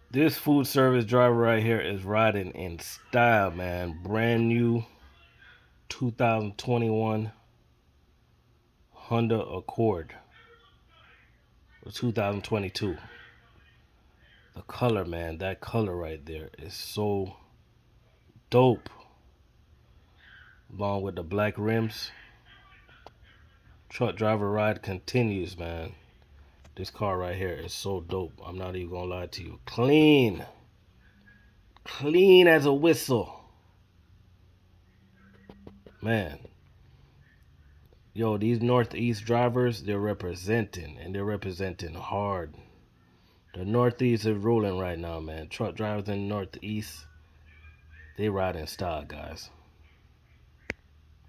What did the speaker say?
This food service driver right here is riding in style, man. Brand new 2021 Honda Accord or 2022. The color, man, that color right there is so dope. Along with the black rims. Truck driver ride continues, man. This car right here is so dope. I'm not even gonna lie to you. Clean. Clean as a whistle. Man. Yo, these Northeast drivers, they're representing, and they're representing hard. The Northeast is rolling right now, man. Truck drivers in the Northeast, they ride in style, guys.